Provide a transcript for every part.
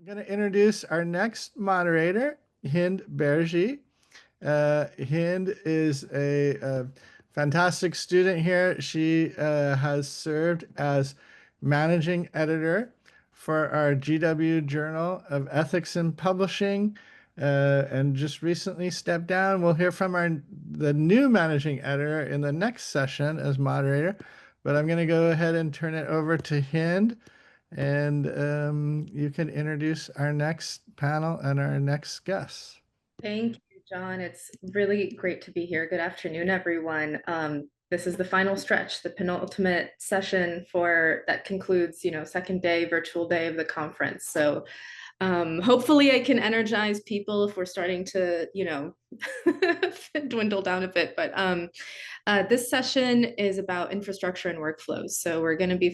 I'm going to introduce our next moderator, Hind Berji. Hind is a fantastic student here. She has served as managing editor for our GW Journal of Ethics in Publishing, and just recently stepped down. We'll hear from the new managing editor in the next session as moderator, but I'm going to go ahead and turn it over to Hind, and you can introduce our next panel and our next guests. Thank you, John. It's really great to be here. Good afternoon, everyone. This is the final stretch, the penultimate session for that concludes, second day, virtual day of the conference. So hopefully I can energize people if we're starting to, dwindle down a bit. But this session is about infrastructure and workflows. So we're going to be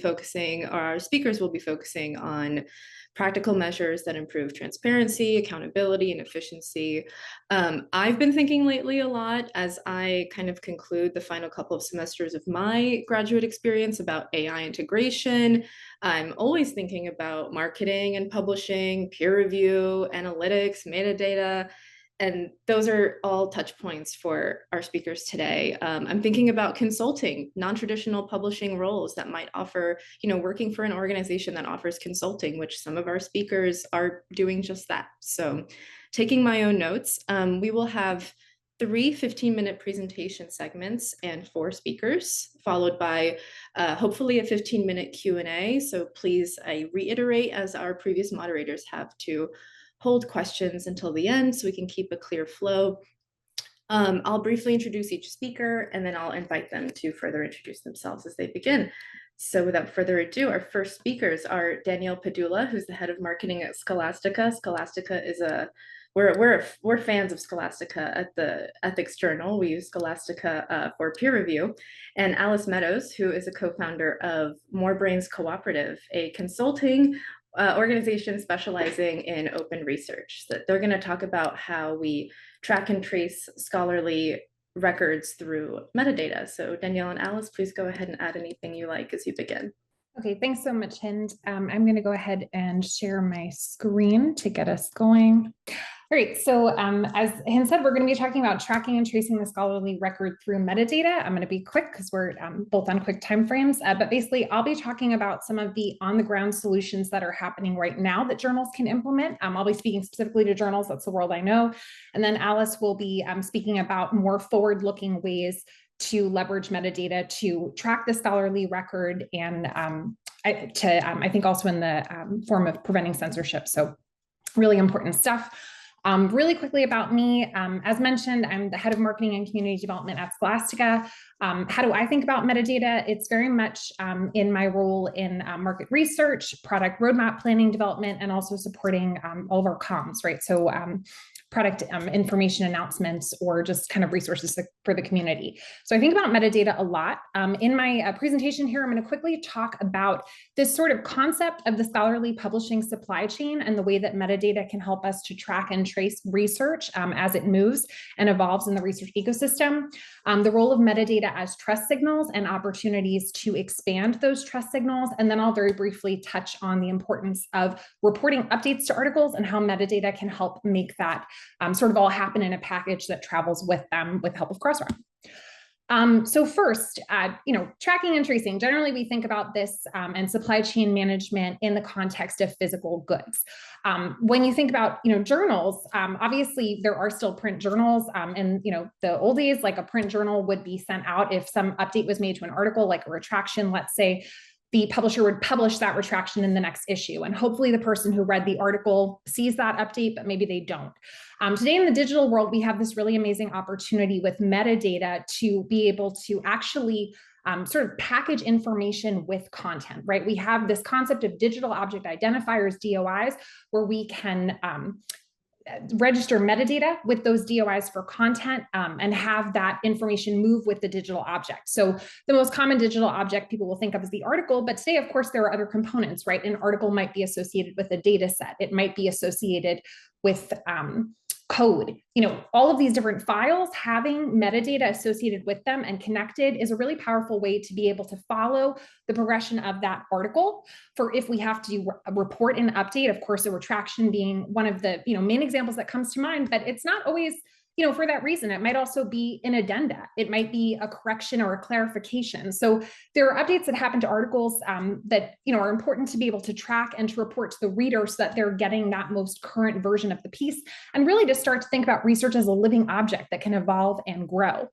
our speakers will be focusing on practical measures that improve transparency, accountability, and efficiency. I've been thinking lately a lot as I kind of conclude the final couple of semesters of my graduate experience about AI integration. I'm always thinking about marketing and publishing, peer review, analytics, metadata, and those are all touch points for our speakers today. I'm thinking about consulting, non-traditional publishing roles that might offer, working for an organization that offers consulting, which some of our speakers are doing just that. So taking my own notes, we will have 3 15-minute presentation segments and 4 speakers, followed by hopefully a 15-minute Q&A. So please, I reiterate, as our previous moderators have, to hold questions until the end so we can keep a clear flow. I'll briefly introduce each speaker, and then I'll invite them to further introduce themselves as they begin. So without further ado, our first speakers are Danielle Padula, who's the head of marketing at Scholastica. Scholastica is we're fans of Scholastica at the Ethics Journal. We use Scholastica for peer review. And Alice Meadows, who is a co-founder of More Brains Cooperative, a consulting organization specializing in open research. That they're going to talk about how we track and trace scholarly records through metadata. So Danielle and Alice, please go ahead and add anything you like as you begin. Okay, thanks so much, Hind. I'm going to go ahead and share my screen to get us going. All right, so as Hind said, we're going to be talking about tracking and tracing the scholarly record through metadata. I'm going to be quick because we're both on quick timeframes, but basically I'll be talking about some of the on-the-ground solutions that are happening right now that journals can implement. I'll be speaking specifically to journals, that's the world I know. And then Alice will be speaking about more forward-looking ways to leverage metadata to track the scholarly record and I think also in the form of preventing censorship. So really important stuff. Really quickly about me, as mentioned, I'm the head of marketing and community development at Scholastica. How do I think about metadata? It's very much in my role in market research, product roadmap planning development, and also supporting all of our comms, right? So product information announcements or just kind of resources for the community. So I think about metadata a lot. In my presentation here, I'm going to quickly talk about this sort of concept of the scholarly publishing supply chain and the way that metadata can help us to track and trace research as it moves and evolves in the research ecosystem. The role of metadata as trust signals and opportunities to expand those trust signals. And then I'll very briefly touch on the importance of reporting updates to articles and how metadata can help make that sort of all happen in a package that travels with them with help of Crossref. So first, tracking and tracing. Generally, we think about this and supply chain management in the context of physical goods. When you think about, journals, obviously there are still print journals. And, the old days, like a print journal would be sent out if some update was made to an article, like a retraction, let's say. The publisher would publish that retraction in the next issue. And hopefully the person who read the article sees that update, but maybe they don't. Today in the digital world, we have this really amazing opportunity with metadata to be able to actually sort of package information with content, right? We have this concept of digital object identifiers, DOIs, where we can register metadata with those DOIs for content and have that information move with the digital object. So the most common digital object people will think of is the article, but today, of course, there are other components, right? An article might be associated with a data set. It might be associated with code, all of these different files, having metadata associated with them and connected is a really powerful way to be able to follow the progression of that article. For if we have to report and update, of course, a retraction being one of the main examples that comes to mind, but it's not always for that reason. It might also be an addenda. It might be a correction or a clarification. So there are updates that happen to articles that are important to be able to track and to report to the reader so that they're getting that most current version of the piece, and really to start to think about research as a living object that can evolve and grow.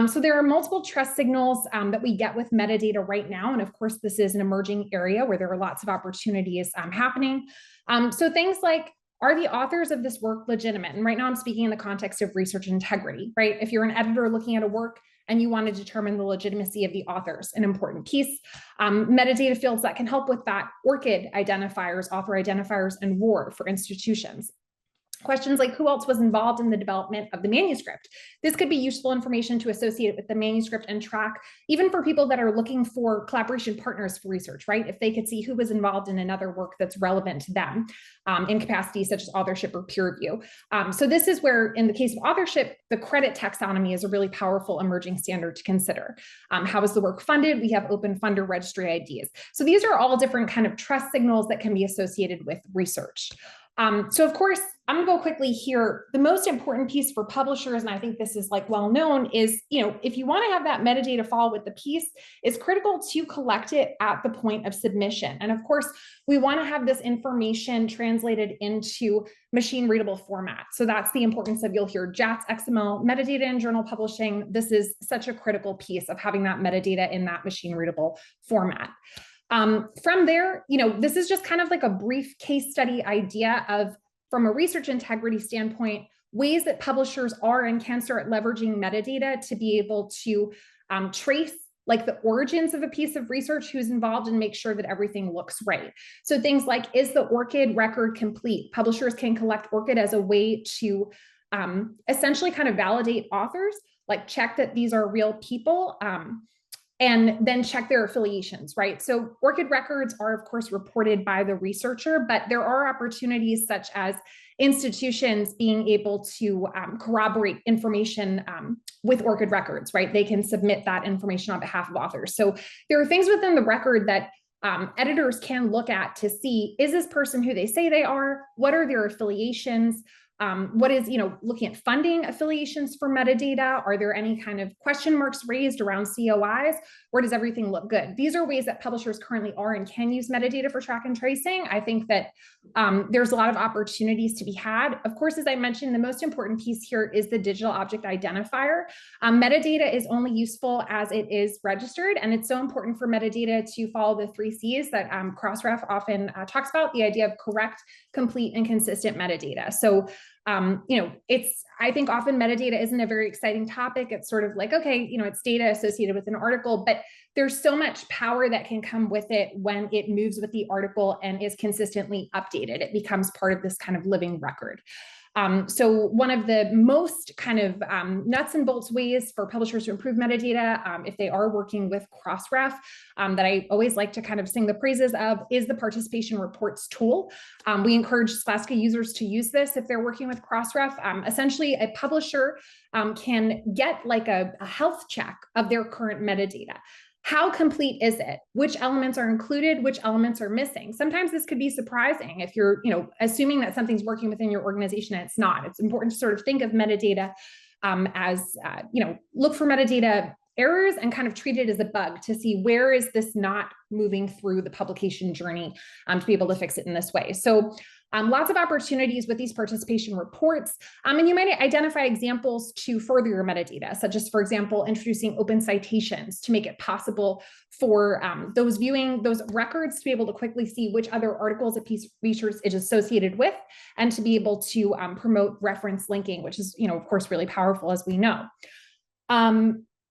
So there are multiple trust signals that we get with metadata right now. And of course, this is an emerging area where there are lots of opportunities happening. So things like, are the authors of this work legitimate? And right now I'm speaking in the context of research integrity, right? If you're an editor looking at a work and you want to determine the legitimacy of the authors, an important piece. Metadata fields that can help with that: ORCID identifiers, author identifiers, and WAR for institutions. Questions like who else was involved in the development of the manuscript? This could be useful information to associate with the manuscript and track, even for people that are looking for collaboration partners for research, right? If they could see who was involved in another work that's relevant to them in capacities such as authorship or peer review. So this is where, in the case of authorship, the credit taxonomy is a really powerful emerging standard to consider. How is the work funded? We have open funder registry IDs. So these are all different kind of trust signals that can be associated with research. So of course, I'm gonna go quickly here. The most important piece for publishers, and I think this is well known, is, if you wanna have that metadata fall with the piece, it's critical to collect it at the point of submission. And of course, we wanna have this information translated into machine readable format. So that's the importance of, you'll hear JATS, XML, metadata in journal publishing. This is such a critical piece of having that metadata in that machine readable format. From there, this is just kind of like a brief case study idea of, from a research integrity standpoint, ways that publishers are and can start leveraging metadata to be able to trace the origins of a piece of research, who's involved, and make sure that everything looks right. So things like, is the ORCID record complete? Publishers can collect ORCID as a way to essentially kind of validate authors, check that these are real people, and then check their affiliations, right? So ORCID records are, of course, reported by the researcher, but there are opportunities such as institutions being able to corroborate information with ORCID records, right? They can submit that information on behalf of authors. So there are things within the record that editors can look at to see, is this person who they say they are? What are their affiliations? What is, looking at funding affiliations for metadata? Are there any kind of question marks raised around COIs, or does everything look good? These are ways that publishers currently are and can use metadata for track and tracing. I think that there's a lot of opportunities to be had. Of course, as I mentioned, the most important piece here is the digital object identifier. Metadata is only useful as it is registered, and it's so important for metadata to follow the 3 C's that Crossref often talks about, the idea of correct, complete, and consistent metadata. So I think often metadata isn't a very exciting topic. It's sort of like, okay, it's data associated with an article, but there's so much power that can come with it when it moves with the article and is consistently updated. It becomes part of this kind of living record. So one of the most kind of nuts and bolts ways for publishers to improve metadata, if they are working with Crossref, that I always like to kind of sing the praises of, is the participation reports tool. We encourage Scholastica users to use this if they're working with Crossref. Essentially, a publisher can get a health check of their current metadata. How complete is it? Which elements are included? Which elements are missing? Sometimes this could be surprising if you're, assuming that something's working within your organization and it's not. It's important to sort of think of metadata as, look for metadata errors and kind of treat it as a bug to see where is this not moving through the publication journey to be able to fix it in this way. So lots of opportunities with these participation reports. And you might identify examples to further your metadata, such as, for example, introducing open citations to make it possible for those viewing those records to be able to quickly see which other articles a piece of research is associated with, and to be able to promote reference linking, which is, of course, really powerful, as we know.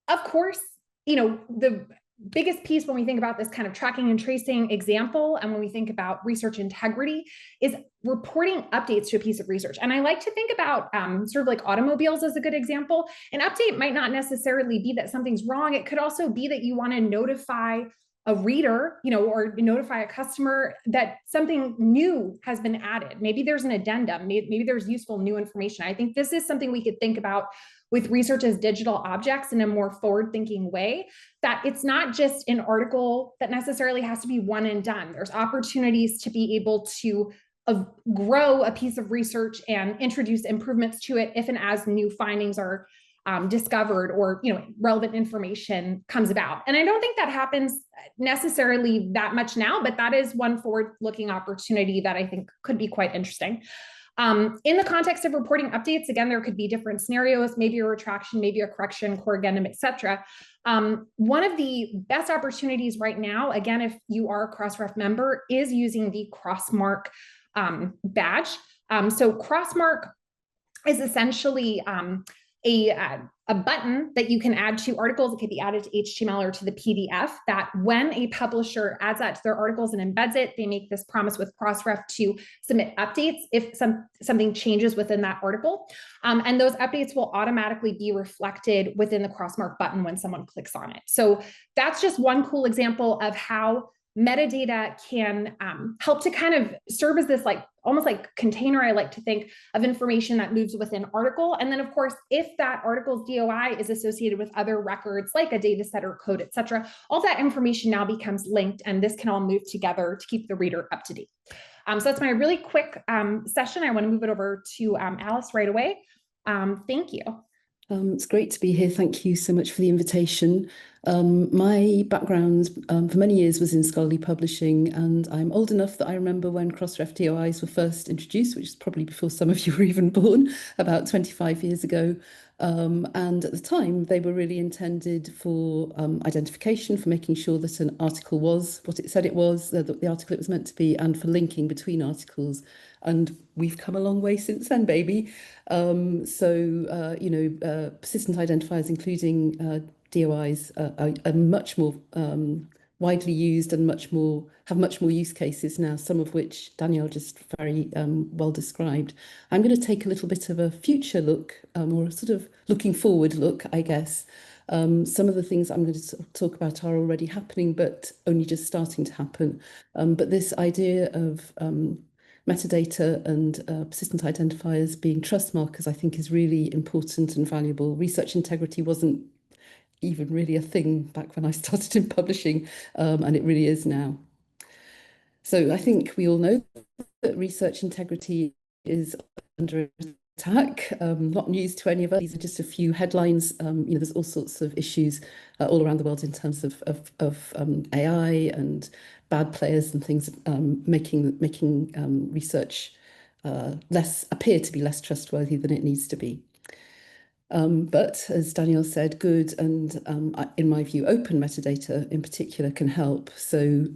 Of course, the biggest piece when we think about this kind of tracking and tracing example, and when we think about research integrity, is reporting updates to a piece of research. And I like to think about sort of like automobiles as a good example. An update might not necessarily be that something's wrong. It could also be that you want to notify a reader, or notify a customer that something new has been added. Maybe there's an addendum, maybe there's useful new information. I think this is something we could think about with research as digital objects in a more forward-thinking way, that it's not just an article that necessarily has to be one and done. There's opportunities to be able to grow a piece of research and introduce improvements to it if and as new findings are discovered, or relevant information comes about. And I don't think that happens necessarily that much now, but that is one forward-looking opportunity that I think could be quite interesting. In the context of reporting updates, again, there could be different scenarios, maybe a retraction, maybe a correction, corrigendum, etc. One of the best opportunities right now, again, if you are a Crossref member, is using the Crossmark badge. So Crossmark is essentially a button that you can add to articles. It could be added to HTML or to the PDF, that when a publisher adds that to their articles and embeds it, they make this promise with Crossref to submit updates if something changes within that article. And those updates will automatically be reflected within the Crossmark button when someone clicks on it. So that's just one cool example of how metadata can help to kind of serve as this almost like container, I like to think, of information that moves within article. And then of course, if that article's DOI is associated with other records like a data set or code, etc., all that information now becomes linked, and this can all move together to keep the reader up to date. So that's my really quick session. I want to move it over to Alice right away. Thank you. It's great to be here. Thank you so much for the invitation. My background for many years was in scholarly publishing, and I'm old enough that I remember when Crossref DOIs were first introduced, which is probably before some of you were even born, about 25 years ago. And at the time, they were really intended for identification, for making sure that an article was what it said it was, the article it was meant to be, and for linking between articles. And we've come a long way since then, baby. Persistent identifiers, including DOIs, are much more widely used and have much more use cases now, some of which Danielle just very well described. I'm going to take a little bit of a future look, or a sort of looking forward look, I guess. Some of the things I'm going to talk about are already happening, but only just starting to happen. But this idea of metadata and persistent identifiers being trust markers, I think, is really important and valuable. Research integrity wasn't even really a thing back when I started in publishing, and it really is now. So I think we all know that research integrity is under attack. Not news to any of us. These are just a few headlines. There's all sorts of issues all around the world in terms of AI and bad players and things making research appear to be less trustworthy than it needs to be. But as Danielle said, good and, in my view, open metadata in particular can help. So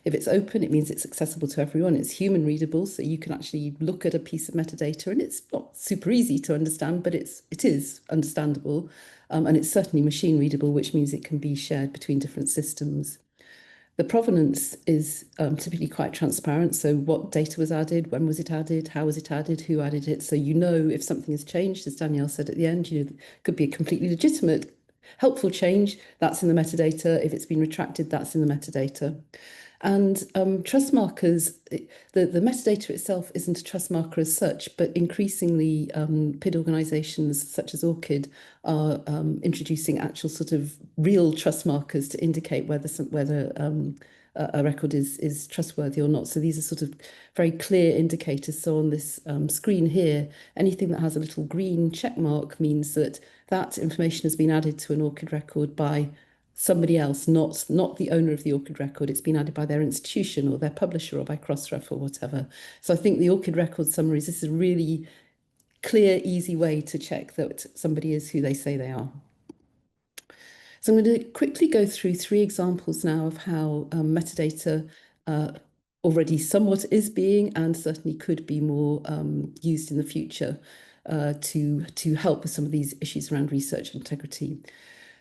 if it's open, it means it's accessible to everyone. It's human readable, so you can actually look at a piece of metadata, and it's not super easy to understand, but it is understandable. And it's certainly machine readable, which means it can be shared between different systems. The provenance is typically quite transparent. So what data was added, when was it added, how was it added, who added it? So you know if something has changed, as Danielle said at the end, it could be a completely legitimate, helpful change, that's in the metadata. If it's been retracted, that's in the metadata. And trust markers, the metadata itself isn't a trust marker as such, but increasingly PID organisations such as ORCID are introducing actual sort of real trust markers to indicate whether a record is trustworthy or not. So these are sort of very clear indicators. So on this screen here, anything that has a little green check mark means that that information has been added to an ORCID record by somebody else, not the owner of the ORCID record. It's been added by their institution or their publisher or by Crossref or whatever. So I think the ORCID record summaries, this is a really clear, easy way to check that somebody is who they say they are. So I'm going to quickly go through 3 examples now of how metadata already somewhat is being, and certainly could be more used in the future to help with some of these issues around research integrity.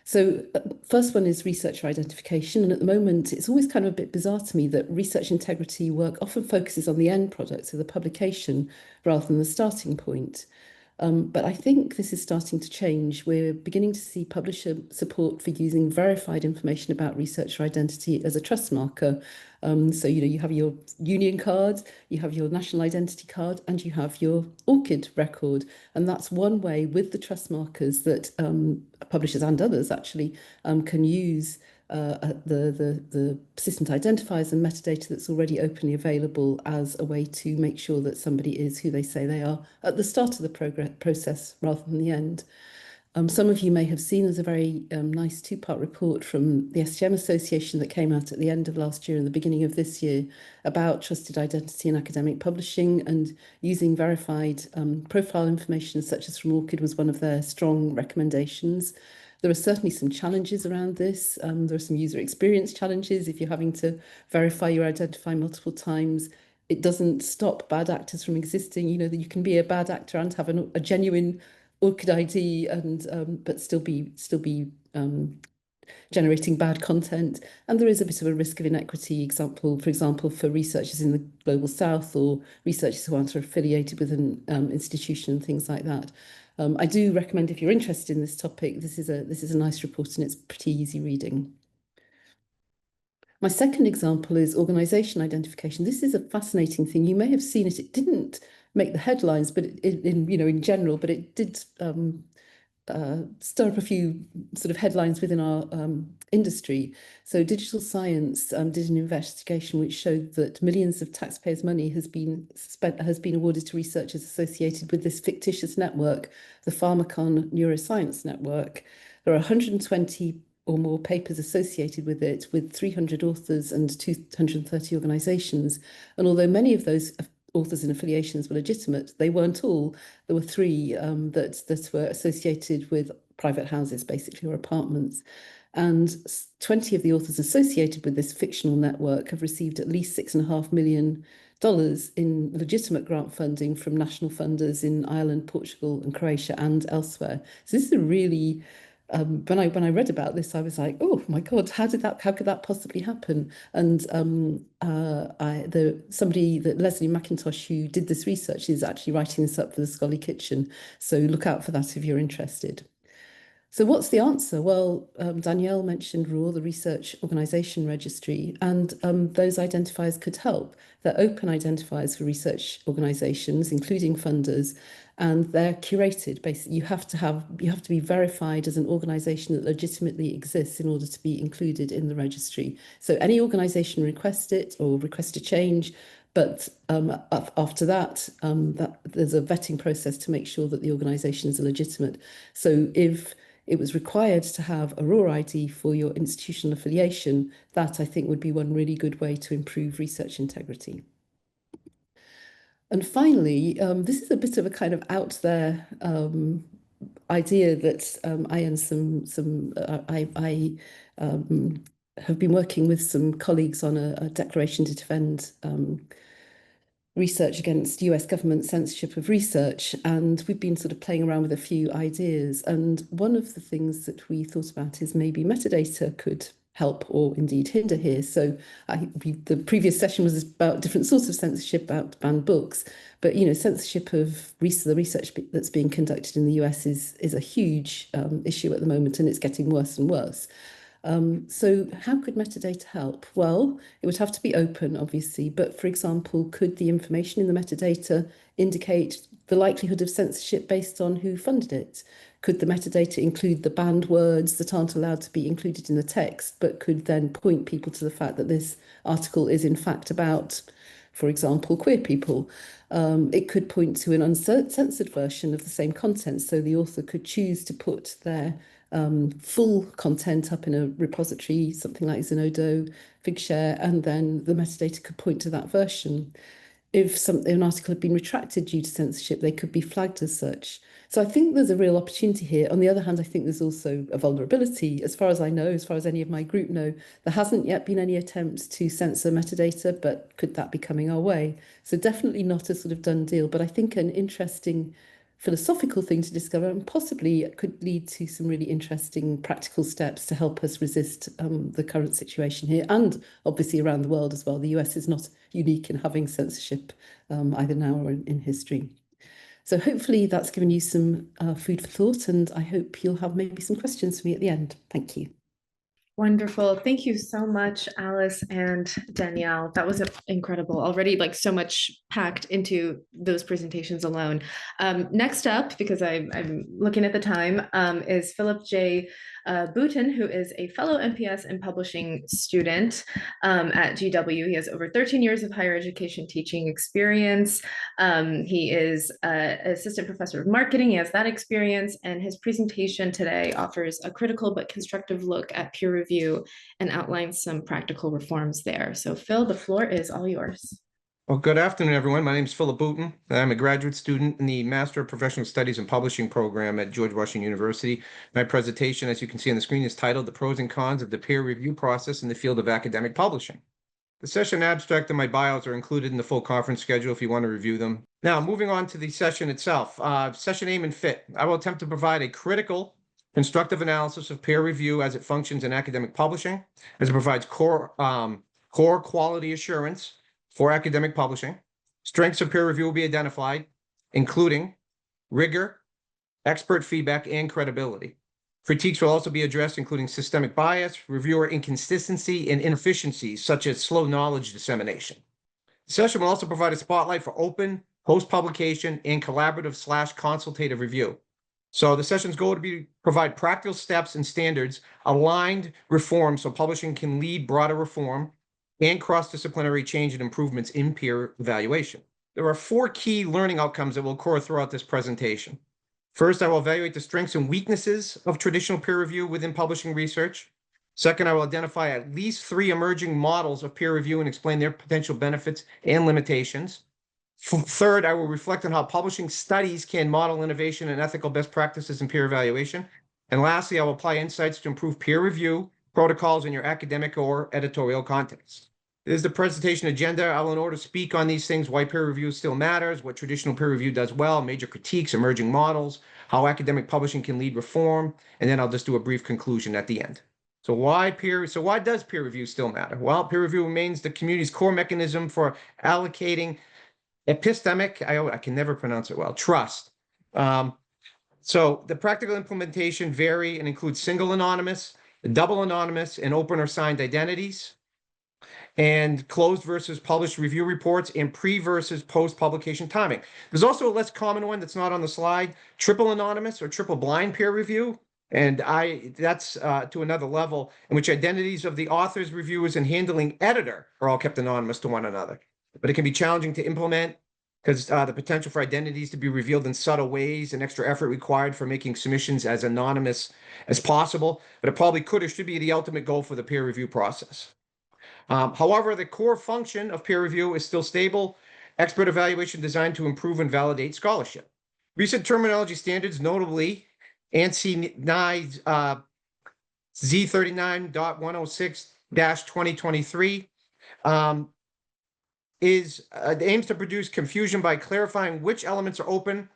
So first one is researcher identification. And at the moment, it's always kind of a bit bizarre to me that research integrity work often focuses on the end product, so the publication, rather than the starting point. But I think this is starting to change. We're beginning to see publisher support for using verified information about researcher identity as a trust marker. So, you have your union card, you have your national identity card, and you have your ORCID record. And that's one way with the trust markers that publishers and others actually can use the persistent identifiers and metadata that's already openly available as a way to make sure that somebody is who they say they are at the start of the process rather than the end. Some of you may have seen there's a very nice two-part report from the STM Association that came out at the end of last year and the beginning of this year about trusted identity in academic publishing, and using verified profile information such as from ORCID was one of their strong recommendations. There are certainly some challenges around this. There are some user experience challenges. If you're having to verify your identifier multiple times, it doesn't stop bad actors from existing. That you can be a bad actor and have a genuine ORCID ID and but still be generating bad content. And there is a bit of a risk of inequity, for example, for researchers in the Global South or researchers who aren't affiliated with an institution and things like that. I do recommend, if you're interested in this topic, this is a nice report and it's pretty easy reading. My second example is organisation identification. This is a fascinating thing. You may have seen it. It didn't make the headlines, but in general, but it did stir up a few sort of headlines within our industry. So Digital Science did an investigation which showed that millions of taxpayers' money has been awarded to researchers associated with this fictitious network, the Pharmacon Neuroscience Network. There are 120 or more papers associated with it, with 300 authors and 230 organisations. And although many of those authors and affiliations were legitimate, they weren't all. There were 3 that were associated with private houses, basically, or apartments. And 20 of the authors associated with this fictional network have received at least $6.5 million in legitimate grant funding from national funders in Ireland, Portugal, and Croatia, and elsewhere. So this is a really when I read about this, I was like, oh my God, how could that possibly happen? And Leslie McIntosh, who did this research, is actually writing this up for the Scholarly Kitchen. So look out for that if you're interested. So what's the answer? Well, Danielle mentioned RAW, the Research Organisation Registry, and those identifiers could help. They're open identifiers for research organisations, including funders, and they're curated. Basically, you have to be verified as an organisation that legitimately exists in order to be included in the registry. So any organisation request it or request a change, but after that, there's a vetting process to make sure that the organisations are legitimate. So if it was required to have a RAW ID for your institutional affiliation, that I think would be one really good way to improve research integrity. And finally, this is a bit of a kind of out there idea that I have been working with some colleagues on a declaration to defend research against US government censorship of research, and we've been sort of playing around with a few ideas. And one of the things that we thought about is maybe metadata could help or indeed hinder here. So the previous session was about different sorts of censorship, about banned books, but censorship of the research that's being conducted in the US is a huge issue at the moment, and it's getting worse and worse. So how could metadata help? Well, it would have to be open, obviously, but for example, could the information in the metadata indicate the likelihood of censorship based on who funded it? Could the metadata include the banned words that aren't allowed to be included in the text, but could then point people to the fact that this article is in fact about, for example, queer people? It could point to an uncensored version of the same content, so the author could choose to put their full content up in a repository, something like Zenodo, Figshare, and then the metadata could point to that version. If an article had been retracted due to censorship, they could be flagged as such. So I think there's a real opportunity here. On the other hand, I think there's also a vulnerability. As far as I know, as far as any of my group know, there hasn't yet been any attempts to censor metadata, but could that be coming our way? So definitely not a sort of done deal, but I think an interesting philosophical thing to discover, and possibly could lead to some really interesting practical steps to help us resist the current situation here, and obviously around the world as well. The US is not unique in having censorship either now or in history. So hopefully that's given you some food for thought, and I hope you'll have maybe some questions for me at the end. Thank you. Wonderful. Thank you so much, Alice and Danielle. That was incredible. Already like so much packed into those presentations alone. Next up, because I'm looking at the time, is Philip J. Boutin, who is a fellow MPS and publishing student at GW. He has over 13 years of higher education teaching experience. He is an assistant professor of marketing. He has that experience, and his presentation today offers a critical but constructive look at peer review and outlines some practical reforms there. So Phil, the floor is all yours. Well, good afternoon, everyone. My name is Philip Boutin. I'm a graduate student in the Master of Professional Studies and Publishing program at George Washington University. My presentation, as you can see on the screen, is titled The Pros and Cons of the Peer Review Process in the Field of Academic Publishing. The session abstract and my bios are included in the full conference schedule if you want to review them. Now, moving on to the session itself. Session aim and fit. I will attempt to provide a critical, constructive analysis of peer review as it functions in academic publishing, as it provides core quality assurance for academic publishing. Strengths of peer review will be identified, including rigor, expert feedback, and credibility. Critiques will also be addressed, including systemic bias, reviewer inconsistency, and inefficiencies, such as slow knowledge dissemination. The session will also provide a spotlight for open, post-publication, and collaborative/consultative review. So the session's goal would be to provide practical steps and standards aligned reforms so publishing can lead broader reform and cross-disciplinary change and improvements in peer evaluation. There are 4 key learning outcomes that will occur throughout this presentation. First, I will evaluate the strengths and weaknesses of traditional peer review within publishing research. Second, I will identify at least 3 emerging models of peer review and explain their potential benefits and limitations. Third, I will reflect on how publishing studies can model innovation and ethical best practices in peer evaluation. And lastly, I will apply insights to improve peer review protocols in your academic or editorial context. This is the presentation agenda. I will, in order to speak on these things, why peer review still matters, what traditional peer review does well, major critiques, emerging models, how academic publishing can lead reform, and then I'll just do a brief conclusion at the end. So why does peer review still matter? Well, peer review remains the community's core mechanism for allocating epistemic, I can never pronounce it well, trust. So the practical implementation vary and include single anonymous, double anonymous, and open or signed identities, and closed versus published review reports, and pre versus post-publication timing. There's also a less common one that's not on the slide, triple anonymous or triple blind peer review. And that's to another level in which identities of the authors, reviewers, and handling editor are all kept anonymous to one another. But it can be challenging to implement because the potential for identities to be revealed in subtle ways and extra effort required for making submissions as anonymous as possible. But it probably could or should be the ultimate goal for the peer review process. However, the core function of peer review is still stable, expert evaluation designed to improve and validate scholarship. Recent terminology standards, notably ANSI NI's Z39.106-2023, aims to produce confusion by clarifying which elements are open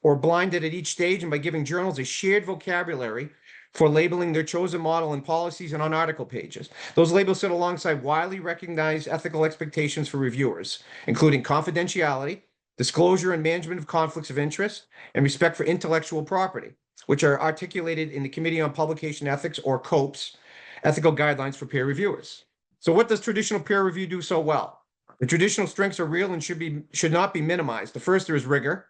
or blinded at each stage, and by giving journals a shared vocabulary for labeling their chosen model in policies and on article pages. Those labels sit alongside widely recognized ethical expectations for reviewers, including confidentiality, disclosure and management of conflicts of interest, and respect for intellectual property, which are articulated in the Committee on Publication Ethics, or COPE's, ethical guidelines for peer reviewers. So what does traditional peer review do so well? The traditional strengths are real and should not be minimized. The first, there is rigor,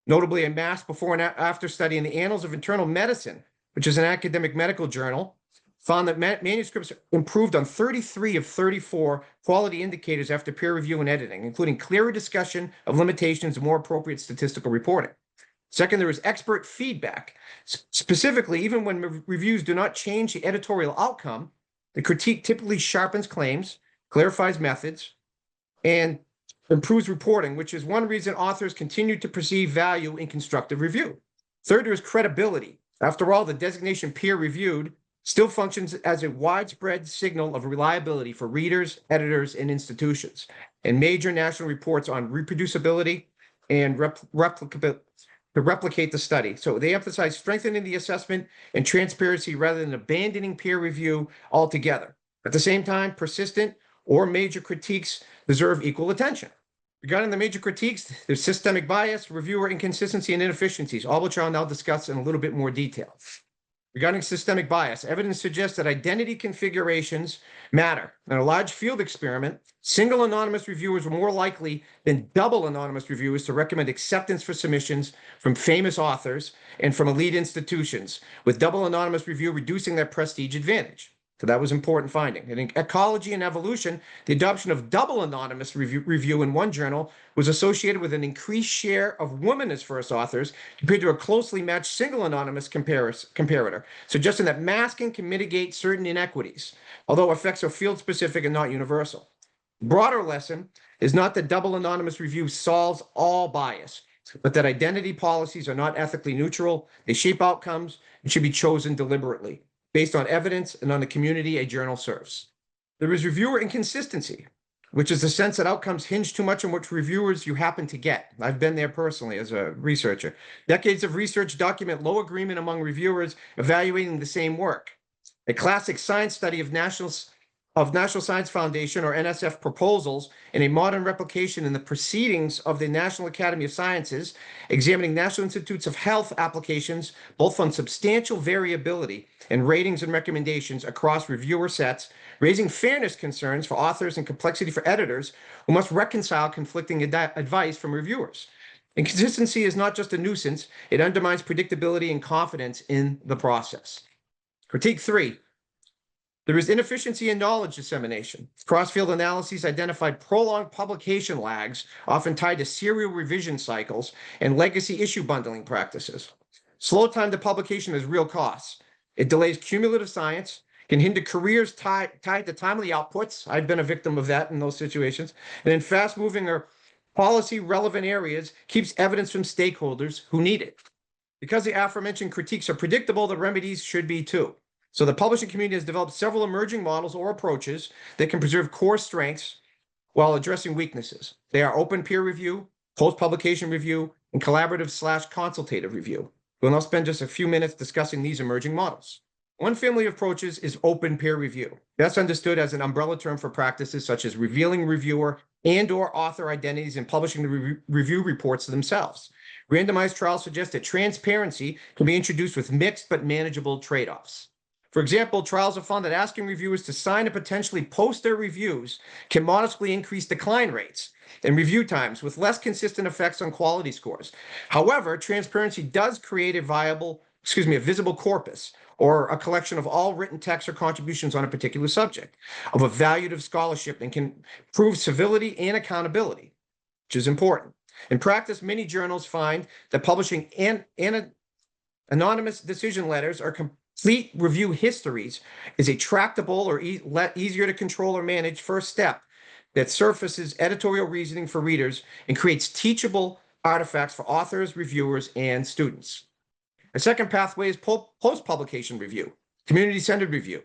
notably a mass before and after study in the Annals of Internal Medicine, which is an academic medical journal, found that manuscripts improved on 33 of 34 quality indicators after peer review and editing, including clearer discussion of limitations and more appropriate statistical reporting. Second, there is expert feedback. Specifically, even when reviews do not change the editorial outcome, the critique typically sharpens claims, clarifies methods, and improves reporting, which is one reason authors continue to perceive value in constructive review. Third, there is credibility. After all, the designation peer-reviewed still functions as a widespread signal of reliability for readers, editors, and institutions, and major national reports on reproducibility and replicability to replicate the study. So they emphasize strengthening the assessment and transparency rather than abandoning peer review altogether. At the same time, persistent or major critiques deserve equal attention. Regarding the major critiques, there's systemic bias, reviewer inconsistency, and inefficiencies, all which I'll now discuss in a little bit more detail. Regarding systemic bias, evidence suggests that identity configurations matter. In a large field experiment, single anonymous reviewers were more likely than double anonymous reviewers to recommend acceptance for submissions from famous authors and from elite institutions, with double anonymous review reducing their prestige advantage. So that was an important finding. And in ecology and evolution, the adoption of double anonymous review in one journal was associated with an increased share of women as first authors compared to a closely matched single anonymous comparator, suggesting that masking can mitigate certain inequities, although effects are field specific and not universal. Broader lesson is not that double anonymous review solves all bias, but that identity policies are not ethically neutral. They shape outcomes and should be chosen deliberately, based on evidence and on the community a journal serves. There is reviewer inconsistency, which is the sense that outcomes hinge too much on which reviewers you happen to get. I've been there personally as a researcher. Decades of research document low agreement among reviewers evaluating the same work. A classic science study of National Science Foundation, or NSF, proposals in a modern replication in the Proceedings of the National Academy of Sciences, examining National Institutes of Health applications, both on substantial variability in ratings and recommendations across reviewer sets, raising fairness concerns for authors and complexity for editors who must reconcile conflicting advice from reviewers. Inconsistency is not just a nuisance, it undermines predictability and confidence in the process. Critique 3. There is inefficiency in knowledge dissemination. Cross-field analyses identified prolonged publication lags, often tied to serial revision cycles and legacy issue bundling practices. Slow time to publication has real costs. It delays cumulative science, can hinder careers tied to timely outputs. I've been a victim of that in those situations. And in fast-moving or policy-relevant areas, keeps evidence from stakeholders who need it. Because the aforementioned critiques are predictable, the remedies should be too. So the publishing community has developed several emerging models or approaches that can preserve core strengths while addressing weaknesses. They are open peer review, post-publication review, and collaborative/consultative review. We'll now spend just a few minutes discussing these emerging models. One family of approaches is open peer review. That's understood as an umbrella term for practices such as revealing reviewer and/or author identities and publishing the review reports themselves. Randomized trials suggest that transparency can be introduced with mixed but manageable trade-offs. For example, trials have found that asking reviewers to sign and potentially post their reviews can modestly increase decline rates and review times with less consistent effects on quality scores. However, transparency does create a visible corpus, or a collection of all written texts or contributions on a particular subject, of evaluative scholarship, and can prove civility and accountability, which is important. In practice, many journals find that publishing anonymous decision letters or complete review histories is a tractable or easier to control or manage first step that surfaces editorial reasoning for readers and creates teachable artifacts for authors, reviewers, and students. A second pathway is post-publication review, community-centered review.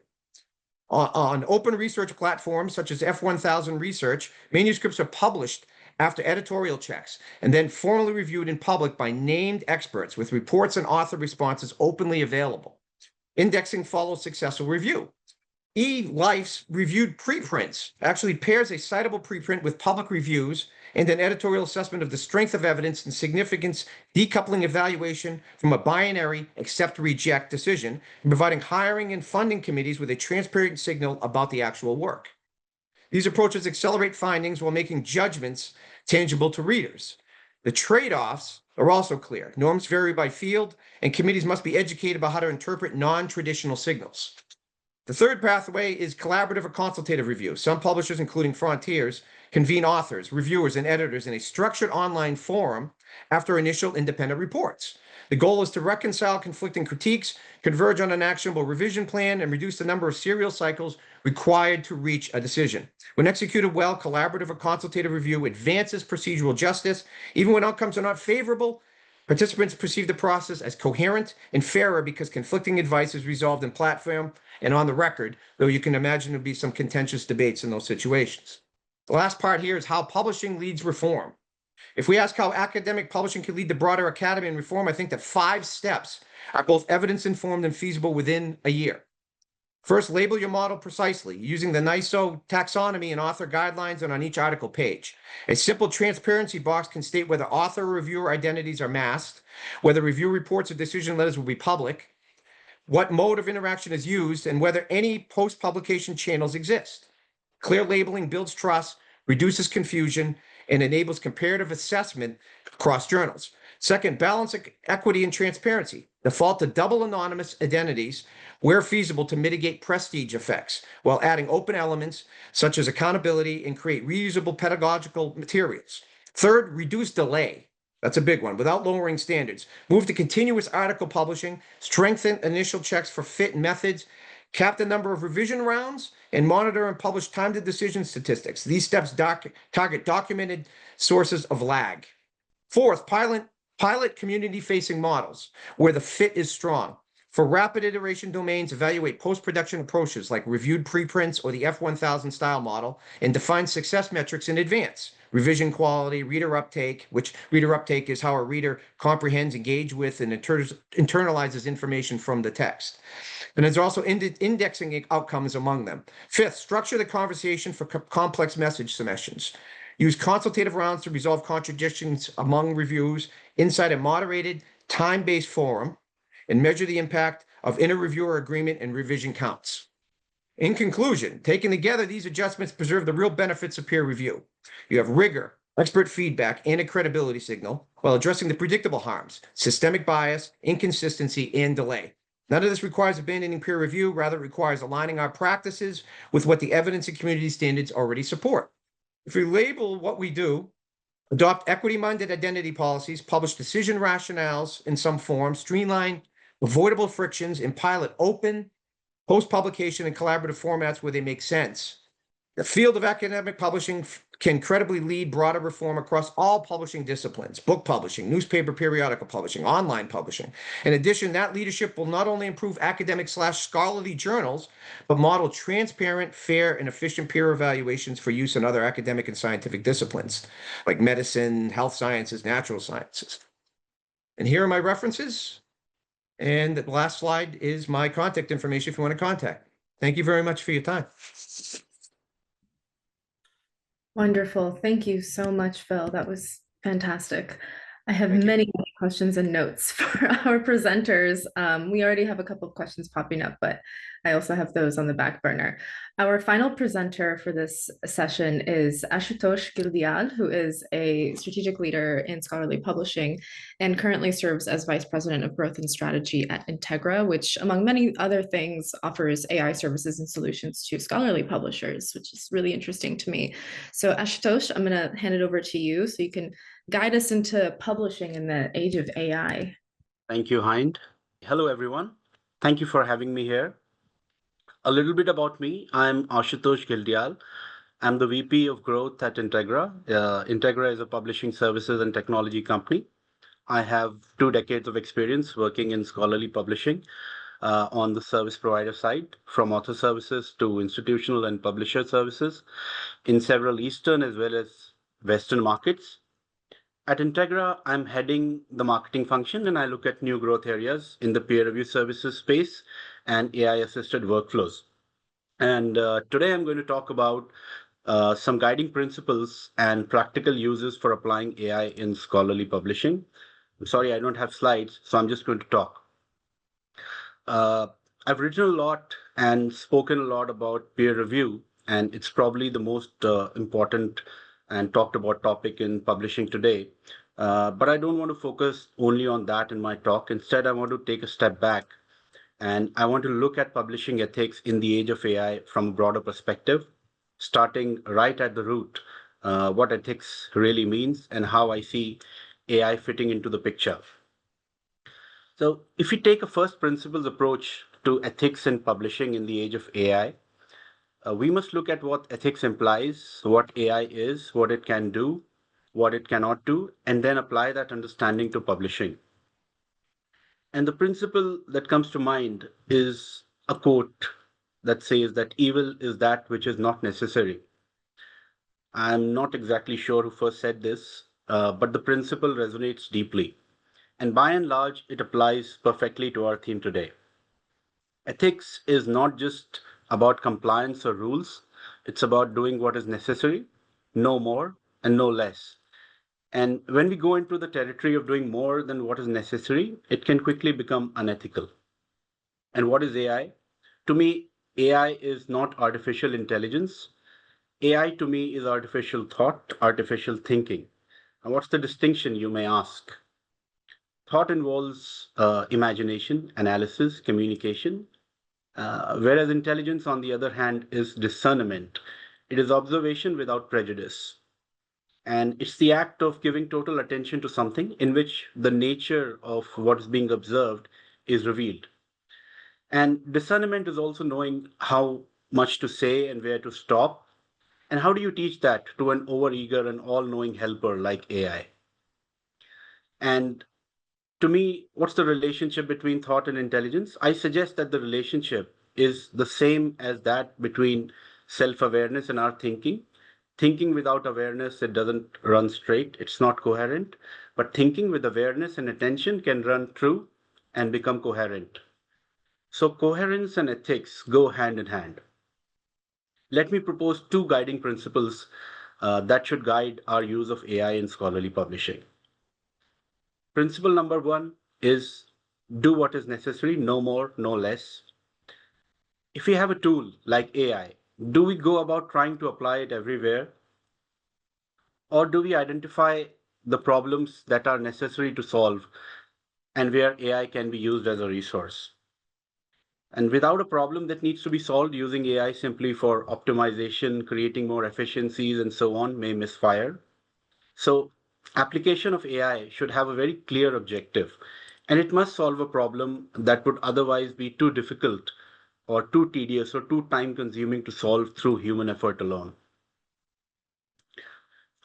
On open research platforms such as F1000 Research, manuscripts are published after editorial checks and then formally reviewed in public by named experts with reports and author responses openly available. Indexing follows successful review. eLife's reviewed preprints actually pairs a citable preprint with public reviews and an editorial assessment of the strength of evidence and significance, decoupling evaluation from a binary accept-reject decision, and providing hiring and funding committees with a transparent signal about the actual work. These approaches accelerate findings while making judgments tangible to readers. The trade-offs are also clear. Norms vary by field, and committees must be educated about how to interpret non-traditional signals. The third pathway is collaborative or consultative review. Some publishers, including Frontiers, convene authors, reviewers, and editors in a structured online forum after initial independent reports. The goal is to reconcile conflicting critiques, converge on an actionable revision plan, and reduce the number of serial cycles required to reach a decision. When executed well, collaborative or consultative review advances procedural justice. Even when outcomes are not favorable, participants perceive the process as coherent and fairer because conflicting advice is resolved in platform and on the record, though you can imagine there'll be some contentious debates in those situations. The last part here is how publishing leads reform. If we ask how academic publishing can lead to broader academy and reform, I think that 5 steps are both evidence-informed and feasible within a year. First, label your model precisely using the NISO taxonomy and author guidelines and on each article page. A simple transparency box can state whether author or reviewer identities are masked, whether review reports or decision letters will be public, what mode of interaction is used, and whether any post-publication channels exist. Clear labeling builds trust, reduces confusion, and enables comparative assessment across journals. Second, balance equity and transparency. Default to double anonymous identities where feasible to mitigate prestige effects, while adding open elements such as accountability and create reusable pedagogical materials. Third, reduce delay. That's a big one. Without lowering standards. Move to continuous article publishing, strengthen initial checks for fit and methods, cap the number of revision rounds, and monitor and publish time to decision statistics. These steps target documented sources of lag. Fourth, pilot community-facing models where the fit is strong. For rapid iteration domains, evaluate post-production approaches like reviewed preprints or the F1000 style model, and define success metrics in advance. Revision quality, reader uptake, which reader uptake is how a reader comprehends, engages with, and internalizes information from the text. And there's also indexing outcomes among them. Fifth, structure the conversation for complex message submissions. Use consultative rounds to resolve contradictions among reviews inside a moderated, time-based forum, and measure the impact of inter-reviewer agreement and revision counts. In conclusion, taken together, these adjustments preserve the real benefits of peer review. You have rigor, expert feedback, and a credibility signal, while addressing the predictable harms, systemic bias, inconsistency, and delay. None of this requires abandoning peer review, rather it requires aligning our practices with what the evidence and community standards already support. If we label what we do, adopt equity-minded identity policies, publish decision rationales in some form, streamline avoidable frictions, and pilot open, post-publication, and collaborative formats where they make sense, the field of academic publishing can credibly lead broader reform across all publishing disciplines: book publishing, newspaper periodical publishing, online publishing. In addition, that leadership will not only improve academic/scholarly journals, but model transparent, fair, and efficient peer evaluations for use in other academic and scientific disciplines like medicine, health sciences, natural sciences. And here are my references. And the last slide is my contact information if you want to contact me. Thank you very much for your time. Wonderful. Thank you so much, Phil. That was fantastic. I have Thank you. many questions and notes for our presenters. We already have a couple of questions popping up, but I also have those on the back burner. Our final presenter for this session is Ashutosh Ghildiyal, who is a strategic leader in scholarly publishing and currently serves as Vice President of Growth and Strategy at Integra, which, among many other things, offers AI services and solutions to scholarly publishers, which is really interesting to me. So Ashutosh, I'm going to hand it over to you so you can guide us into publishing in the age of AI. Thank you, Hind. Hello, everyone. Thank you for having me here. A little bit about me. I'm Ashutosh Ghildiyal. I'm the VP of Growth at Integra. Integra is a publishing services and technology company. I have 2 decades of experience working in scholarly publishing on the service provider side, from author services to institutional and publisher services in several Eastern as well as Western markets. At Integra, I'm heading the marketing function, and I look at new growth areas in the peer review services space and AI-assisted workflows. And today I'm going to talk about some guiding principles and practical uses for applying AI in scholarly publishing. I'm sorry, I don't have slides, so I'm just going to talk. I've written a lot and spoken a lot about peer review, and it's probably the most important and talked about topic in publishing today. But I don't want to focus only on that in my talk. Instead, I want to take a step back and I want to look at publishing ethics in the age of AI from a broader perspective, starting right at the root, what ethics really means and how I see AI fitting into the picture. So if we take a first principles approach to ethics in publishing in the age of AI, we must look at what ethics implies, what AI is, what it can do, what it cannot do, and then apply that understanding to publishing. And the principle that comes to mind is a quote that says that evil is that which is not necessary. I'm not exactly sure who first said this, but the principle resonates deeply. And by and large, it applies perfectly to our theme today. Ethics is not just about compliance or rules, it's about doing what is necessary, no more and no less. And when we go into the territory of doing more than what is necessary, it can quickly become unethical. And what is AI? To me, AI is not artificial intelligence. AI to me is artificial thought, artificial thinking. And what's the distinction, you may ask? Thought involves imagination, analysis, communication, whereas intelligence, on the other hand, is discernment. It is observation without prejudice. And it's the act of giving total attention to something in which the nature of what is being observed is revealed. And discernment is also knowing how much to say and where to stop. And how do you teach that to an overeager and all knowing helper like AI? And to me, what's the relationship between thought and intelligence? I suggest that the relationship is the same as that between self awareness and our thinking. Thinking without awareness, it doesn't run straight, it's not coherent. But thinking with awareness and attention can run true and become coherent. So, coherence and ethics go hand in hand. Let me propose two guiding principles that should guide our use of AI in scholarly publishing. Principle number one is do what is necessary, no more, no less. If we have a tool like AI, do we go about trying to apply it everywhere? Or do we identify the problems that are necessary to solve and where AI can be used as a resource? And without a problem that needs to be solved, using AI simply for optimization, creating more efficiencies, and so on may misfire. So, application of AI should have a very clear objective, and it must solve a problem that would otherwise be too difficult or too tedious or too time consuming to solve through human effort alone.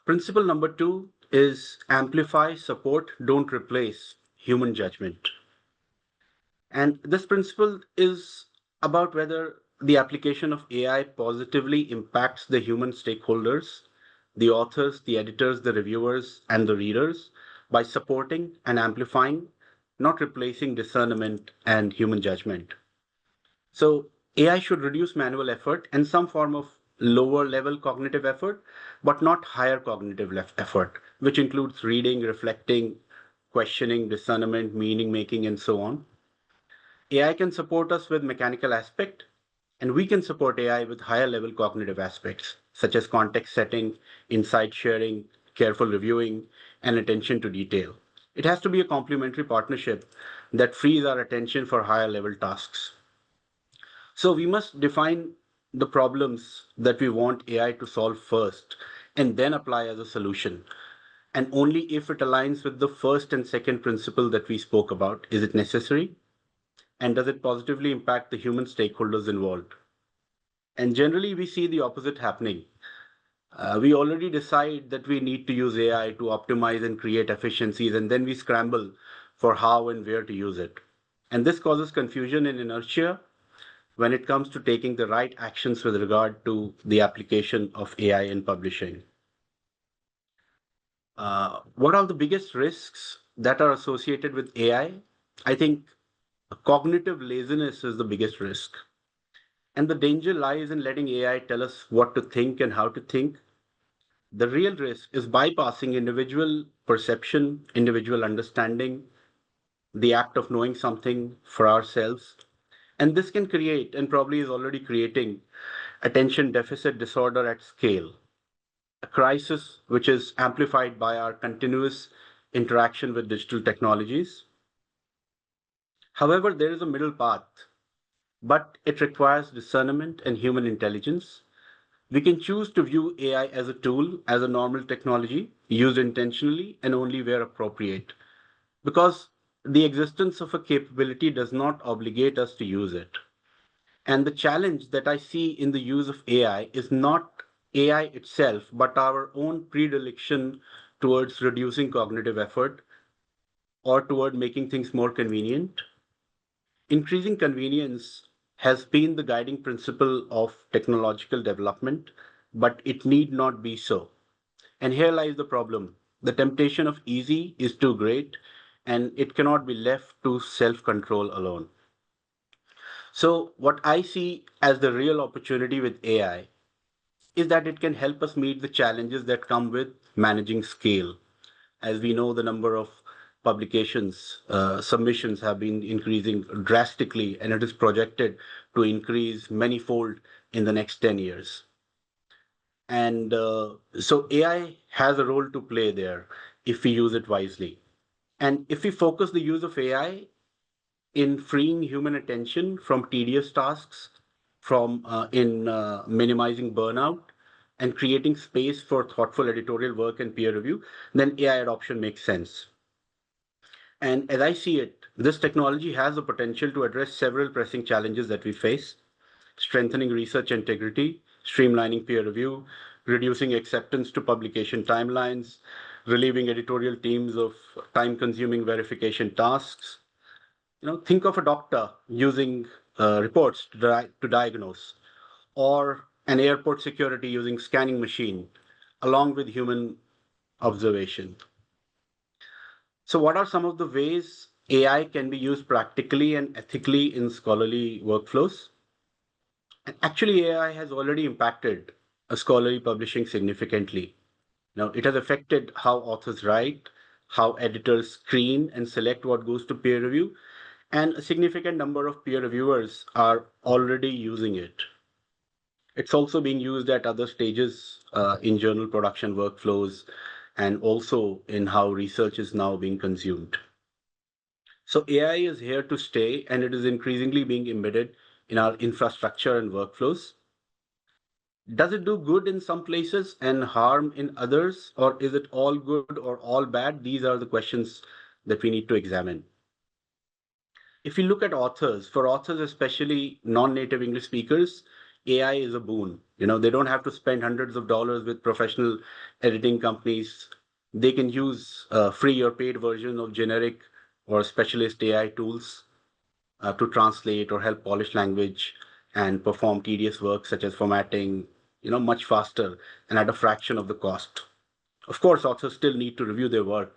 Principle number two is amplify, support, don't replace human judgment. And this principle is about whether the application of AI positively impacts the human stakeholders, the authors, the editors, the reviewers, and the readers by supporting and amplifying, not replacing discernment and human judgment. So AI should reduce manual effort and some form of lower level cognitive effort, but not higher cognitive effort, which includes reading, reflecting, questioning, discernment, meaning making, and so on. AI can support us with mechanical aspect, and we can support AI with higher level cognitive aspects, such as context setting, insight sharing, careful reviewing, and attention to detail. It has to be a complementary partnership that frees our attention for higher level tasks. So we must define the problems that we want AI to solve first and then apply as a solution. And only if it aligns with the first and second principle that we spoke about is it necessary, and does it positively impact the human stakeholders involved? And generally, we see the opposite happening. We already decide that we need to use AI to optimize and create efficiencies, and then we scramble for how and where to use it. And this causes confusion and inertia when it comes to taking the right actions with regard to the application of AI in publishing. What are the biggest risks that are associated with AI? I think cognitive laziness is the biggest risk. And the danger lies in letting AI tell us what to think and how to think. The real risk is bypassing individual perception, individual understanding, the act of knowing something for ourselves. And this can create, and probably is already creating, attention deficit disorder at scale, a crisis which is amplified by our continuous interaction with digital technologies. However, there is a middle path, but it requires discernment and human intelligence. We can choose to view AI as a tool, as a normal technology, used intentionally and only where appropriate, because the existence of a capability does not obligate us to use it. And the challenge that I see in the use of AI is not AI itself, but our own predilection towards reducing cognitive effort or toward making things more convenient. Increasing convenience has been the guiding principle of technological development, but it need not be so. And here lies the problem. The temptation of easy is too great, and it cannot be left to self control alone. So what I see as the real opportunity with AI is that it can help us meet the challenges that come with managing scale. As we know, the number of publications, submissions have been increasing drastically, and it is projected to increase manyfold in the next 10 years. And so AI has a role to play there if we use it wisely. And if we focus the use of AI in freeing human attention from tedious tasks, from in minimizing burnout, and creating space for thoughtful editorial work and peer review, then AI adoption makes sense. And as I see it, this technology has the potential to address several pressing challenges that we face: strengthening research integrity, streamlining peer review, reducing acceptance to publication timelines, relieving editorial teams of time-consuming verification tasks. Think of a doctor using reports to diagnose, or an airport security using scanning machine, along with human observation. So, what are some of the ways AI can be used practically and ethically in scholarly workflows? And actually, AI has already impacted scholarly publishing significantly. Now, it has affected how authors write, how editors screen and select what goes to peer review, and a significant number of peer reviewers are already using it. It's also being used at other stages in journal production workflows and also in how research is now being consumed. So AI is here to stay, and it is increasingly being embedded in our infrastructure and workflows. Does it do good in some places and harm in others, or is it all good or all bad? These are the questions that we need to examine. If you look at authors, for authors, especially non-native English speakers, AI is a boon. They don't have to spend hundreds of dollars with professional editing companies. They can use free or paid version of generic or specialist AI tools to translate or help polish language and perform tedious work such as formatting, much faster and at a fraction of the cost. Of course, authors still need to review their work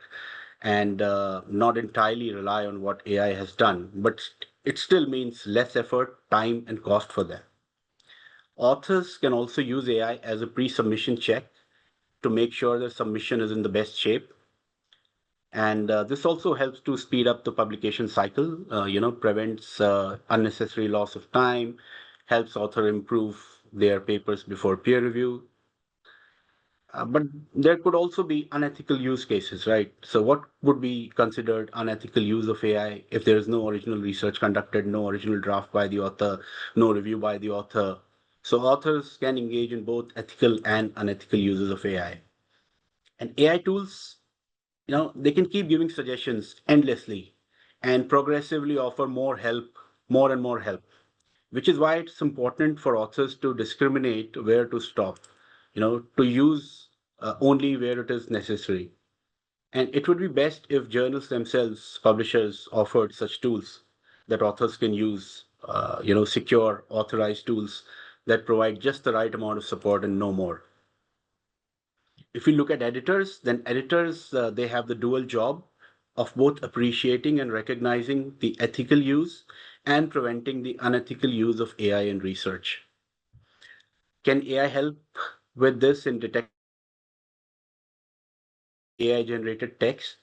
and not entirely rely on what AI has done, but it still means less effort, time, and cost for them. Authors can also use AI as a pre-submission check to make sure their submission is in the best shape. And this also helps to speed up the publication cycle, prevents unnecessary loss of time, helps author improve their papers before peer review. But there could also be unethical use cases, right? So what would be considered unethical use of AI if there is no original research conducted, no original draft by the author, no review by the author? So authors can engage in both ethical and unethical uses of AI. And AI tools, they can keep giving suggestions endlessly and progressively offer more help, more and more help, which is why it's important for authors to discriminate where to stop, to use only where it is necessary. And it would be best if journals themselves, publishers, offered such tools that authors can use, secure, authorized tools that provide just the right amount of support and no more. If we look at editors, then editors, they have the dual job of both appreciating and recognizing the ethical use and preventing the unethical use of AI in research. Can AI help with this in detecting AI generated text?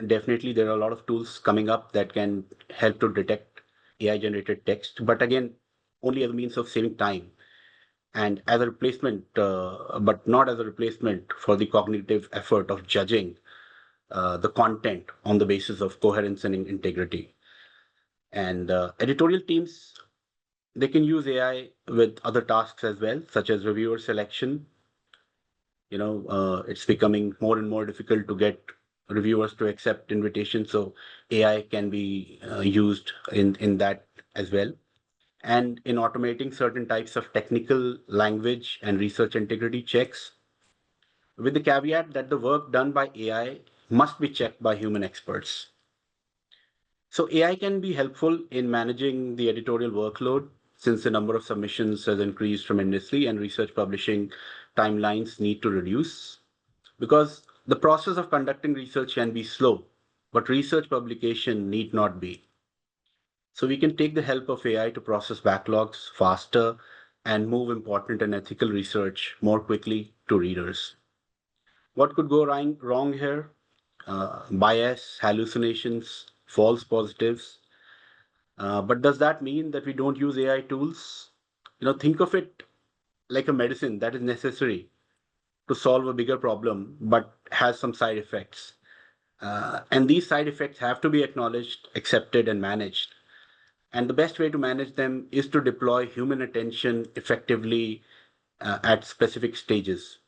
Definitely, there are a lot of tools coming up that can help to detect AI generated text, but again, only as a means of saving time and as a replacement, but not as a replacement for the cognitive effort of judging the content on the basis of coherence and integrity. And editorial teams, they can use AI with other tasks as well, such as reviewer selection. It's becoming more and more difficult to get reviewers to accept invitations, so AI can be used in that as well. And in automating certain types of technical language and research integrity checks, with the caveat that the work done by AI must be checked by human experts. So AI can be helpful in managing the editorial workload since the number of submissions has increased tremendously and research publishing timelines need to reduce. Because the process of conducting research can be slow, but research publication need not be. So we can take the help of AI to process backlogs faster and move important and ethical research more quickly to readers. What could go wrong here? Bias, hallucinations, false positives. But does that mean that we don't use AI tools? Think of it like a medicine that is necessary to solve a bigger problem, but has some side effects. And these side effects have to be acknowledged, accepted, and managed. And the best way to manage them is to deploy human attention effectively at specific stages.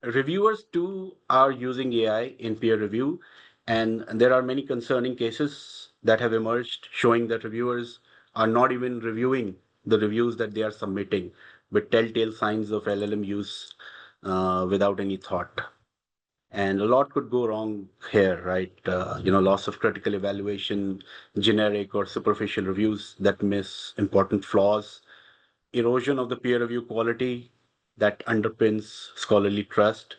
Reviewers too are using AI in peer review, and there are many concerning cases that have emerged showing that reviewers are not even reviewing the reviews that they are submitting, with telltale signs of LLM use without any thought. And a lot could go wrong here, right? Loss of critical evaluation, generic or superficial reviews that miss important flaws, erosion of the peer review quality that underpins scholarly trust,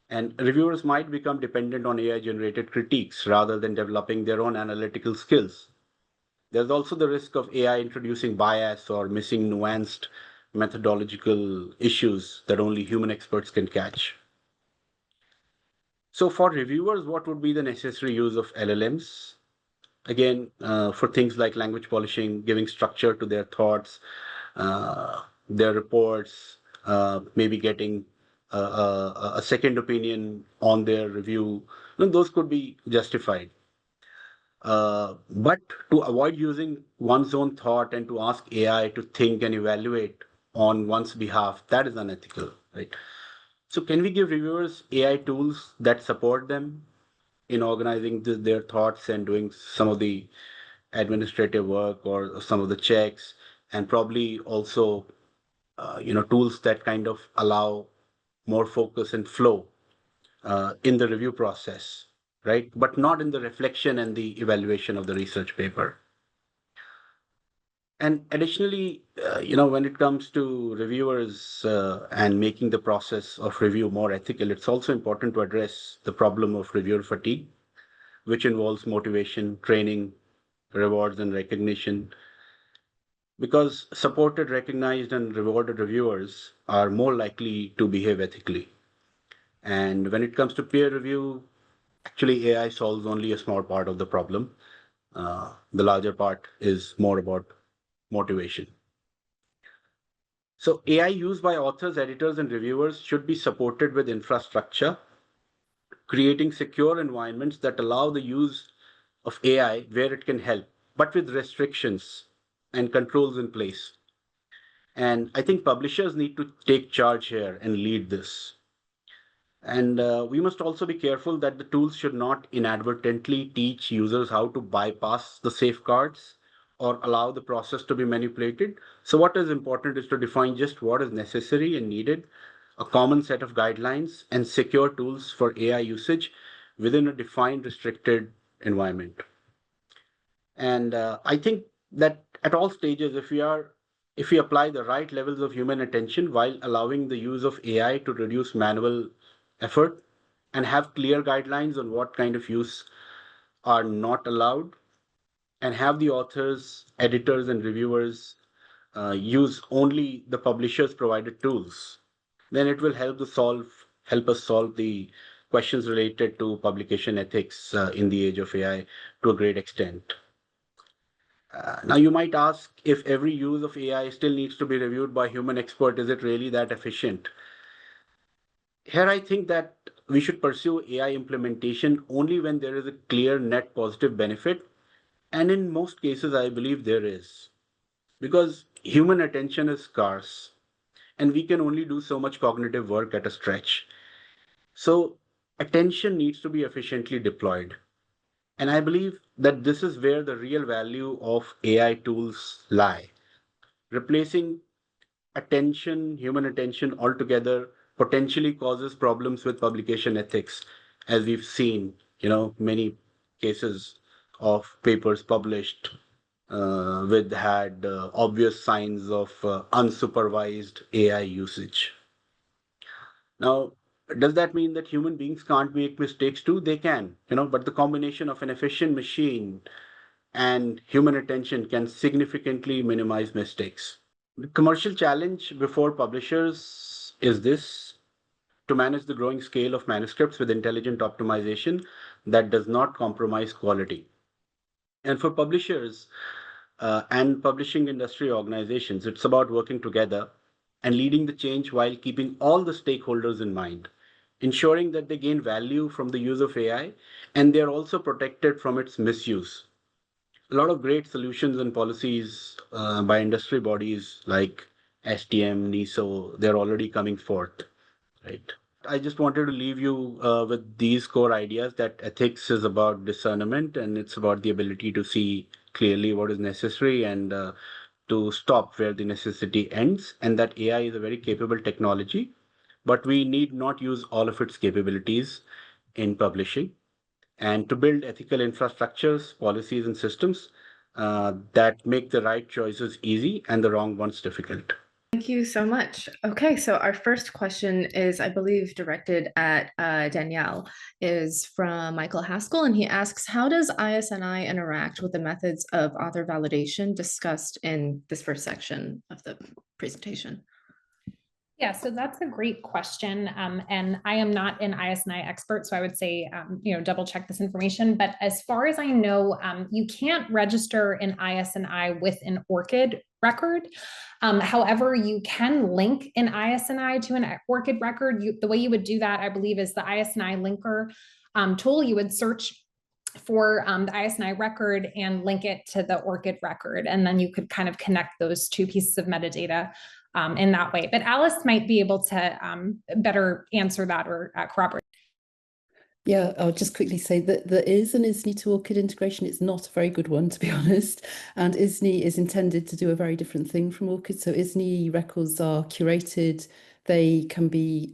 and reviewers might become dependent on AI generated critiques rather than developing their own analytical skills. There's also the risk of AI introducing bias or missing nuanced methodological issues that only human experts can catch. So, for reviewers, what would be the necessary use of LLMs? Again, for things like language polishing, giving structure to their thoughts, their reports, maybe getting a second opinion on their review, those could be justified. But to avoid using one's own thought and to ask AI to think and evaluate on one's behalf, that is unethical, right? So, can we give reviewers AI tools that support them in organizing their thoughts and doing some of the administrative work or some of the checks, and probably also tools that kind of allow more focus and flow in the review process, right? But not in the reflection and the evaluation of the research paper. And additionally, when it comes to reviewers and making the process of review more ethical, it's also important to address the problem of reviewer fatigue, which involves motivation, training, rewards, and recognition. Because supported, recognized, and rewarded reviewers are more likely to behave ethically. And when it comes to peer review, actually, AI solves only a small part of the problem. The larger part is more about motivation. So AI used by authors, editors, and reviewers should be supported with infrastructure, creating secure environments that allow the use of AI where it can help, but with restrictions and controls in place. And I think publishers need to take charge here and lead this. And we must also be careful that the tools should not inadvertently teach users how to bypass the safeguards or allow the process to be manipulated. So, what is important is to define just what is necessary and needed, a common set of guidelines, and secure tools for AI usage within a defined, restricted environment. And I think that at all stages, if we apply the right levels of human attention while allowing the use of AI to reduce manual effort and have clear guidelines on what kind of use are not allowed, and have the authors, editors, and reviewers use only the publishers provided tools, then it will help us solve the questions related to publication ethics in the age of AI to a great extent. Now, you might ask, if every use of AI still needs to be reviewed by human expert, is it really that efficient? Here, I think that we should pursue AI implementation only when there is a clear net positive benefit. And in most cases, I believe there is. Because human attention is scarce and we can only do so much cognitive work at a stretch. So, attention needs to be efficiently deployed. And I believe that this is where the real value of AI tools lie. Replacing human attention altogether, potentially causes problems with publication ethics, as we've seen, many cases of papers published with had obvious signs of unsupervised AI usage. Now, does that mean that human beings can't make mistakes too? They can, but the combination of an efficient machine and human attention can significantly minimize mistakes. The commercial challenge before publishers is this: to manage the growing scale of manuscripts with intelligent optimization that does not compromise quality. And for publishers and publishing industry organizations, it's about working together and leading the change while keeping all the stakeholders in mind, ensuring that they gain value from the use of AI and they are also protected from its misuse. A lot of great solutions and policies by industry bodies like STM, NISO, they're already coming forth, right? I just wanted to leave you with these core ideas that ethics is about discernment and it's about the ability to see clearly what is necessary and to stop where the necessity ends, and that AI is a very capable technology, but we need not use all of its capabilities in publishing, and to build ethical infrastructures, policies, and systems that make the right choices easy and the wrong ones difficult. Thank you so much. Okay, so our first question is, I believe, directed at Danielle, is from Michael Haskell, and he asks, how does ISNI interact with the methods of author validation discussed in this first section of the presentation? Yeah, so that's a great question. And I am not an ISNI expert, so I would say, double check this information. But as far as I know, you can't register an ISNI with an ORCID record. However, you can link an ISNI to an ORCID record. The way you would do that, I believe, is the ISNI linker tool. You would search for the ISNI record and link it to the ORCID record. And then you could kind of connect those two pieces of metadata in that way. But Alice might be able to better answer that or corroborate. Yeah, I'll just quickly say that there is an ISNI to ORCID integration. It's not a very good one, to be honest. And ISNI is intended to do a very different thing from ORCID. So ISNI records are curated. They can be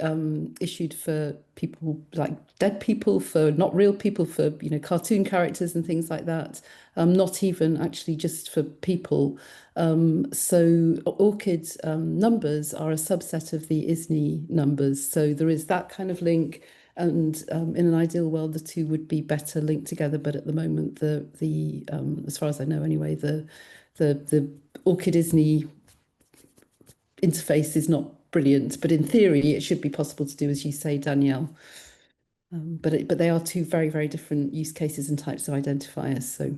issued for people like dead people, for not real people, for cartoon characters and things like that. Not even actually just for people. So ORCID numbers are a subset of the ISNI numbers. So there is that kind of link. And in an ideal world, the two would be better linked together. But at the moment, the as far as I know anyway, the ORCID ISNI interface is not brilliant. But in theory, it should be possible to do, as you say, Danielle. But they are two very, very different use cases and types of identifiers. So.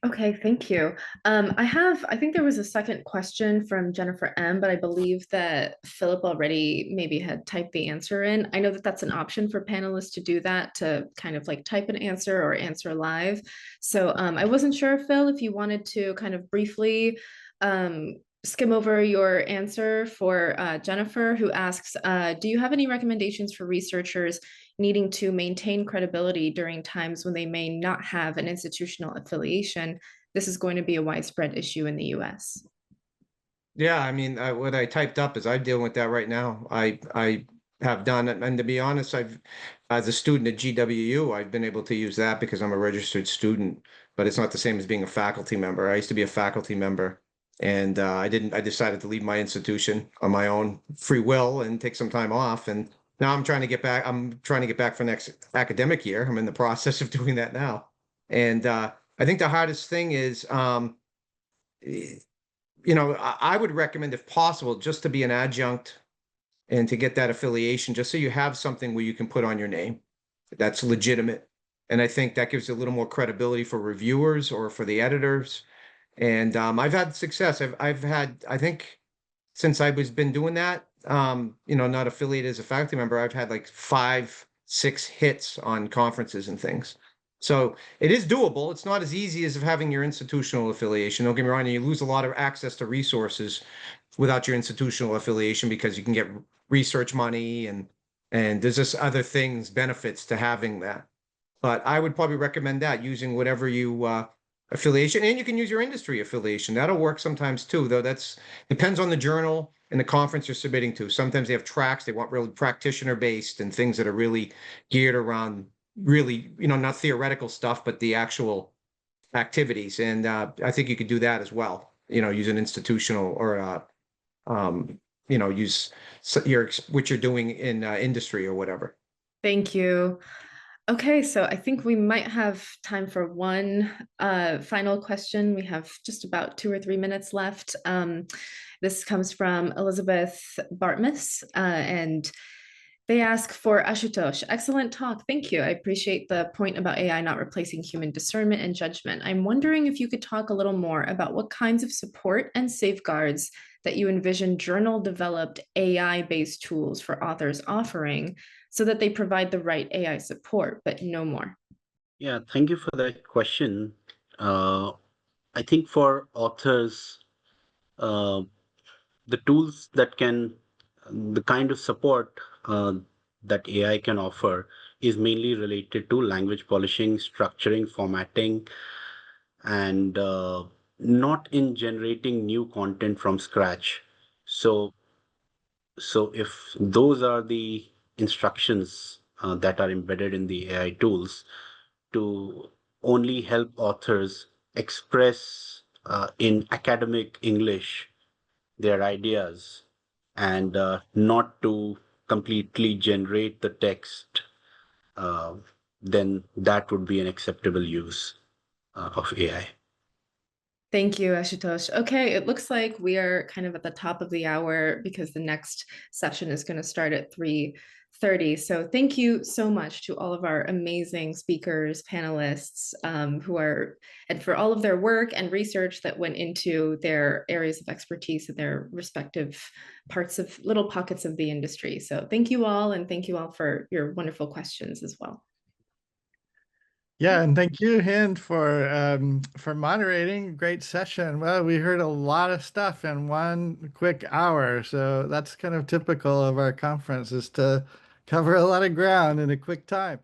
Okay, thank you. I think there was a second question from Jennifer M, but I believe that Philip already maybe had typed the answer in. I know that that's an option for panelists to do that, to kind of like type an answer or answer live. So I wasn't sure, Phil, if you wanted to kind of briefly skim over your answer for Jennifer, who asks, do you have any recommendations for researchers needing to maintain credibility during times when they may not have an institutional affiliation? This is going to be a widespread issue in the US. Yeah, I mean, what I typed up is I'm dealing with that right now. I have done it, and to be honest, as a student at GWU, I've been able to use that because I'm a registered student, but it's not the same as being a faculty member. I used to be a faculty member, and I decided to leave my institution on my own free will and take some time off. And now I'm trying to get back. I'm trying to get back for next academic year. I'm in the process of doing that now. And I think the hardest thing is, I would recommend, if possible, just to be an adjunct and to get that affiliation, just so you have something where you can put on your name that's legitimate. And I think that gives a little more credibility for reviewers or for the editors. And I've had success. I've had, I think, since been doing that, not affiliated as a faculty member, I've had like 5-6 hits on conferences and things. So it is doable. It's not as easy as having your institutional affiliation. Don't get me wrong, you lose a lot of access to resources without your institutional affiliation, because you can get research money and there's just other things, benefits to having that. But I would probably recommend that, using whatever you affiliation, and you can use your industry affiliation. That'll work sometimes too, though. That's depends on the journal and the conference you're submitting to. Sometimes they have tracks they want really practitioner based and things that are really geared around really, not theoretical stuff, but the actual activities. And I think you could do that as well. Use an institutional or use what you're doing in industry or whatever. Thank you. Okay, so I think we might have time for one final question. We have just about 2 or 3 minutes left. This comes from Elizabeth Bartmus, and they ask for Ashutosh. Excellent talk. Thank you. I appreciate the point about AI not replacing human discernment and judgment. I'm wondering if you could talk a little more about what kinds of support and safeguards that you envision journal-developed AI-based tools for authors offering so that they provide the right AI support, but no more. Yeah, thank you for that question. I think for authors, uh, the tools that can, the kind of support that AI can offer is mainly related to language polishing, structuring, formatting, and not in generating new content from scratch. So, so if those are the instructions that are embedded in the AI tools to only help authors express in academic English their ideas and not to completely generate the text, uh, then that would be an acceptable use of AI. Thank you, Ashutosh. Okay, it looks like we are kind of at the top of the hour because the next session is going to start at 3:30. So thank you so much to all of our amazing speakers, panelists, and for all of their work and research that went into their areas of expertise in their respective parts of little pockets of the industry. So thank you all, and thank you all for your wonderful questions as well. Yeah, and thank you, Hind, for moderating. Great session. Well, we heard a lot of stuff in one quick hour, so that's kind of typical of our conference, is to cover a lot of ground in a quick time.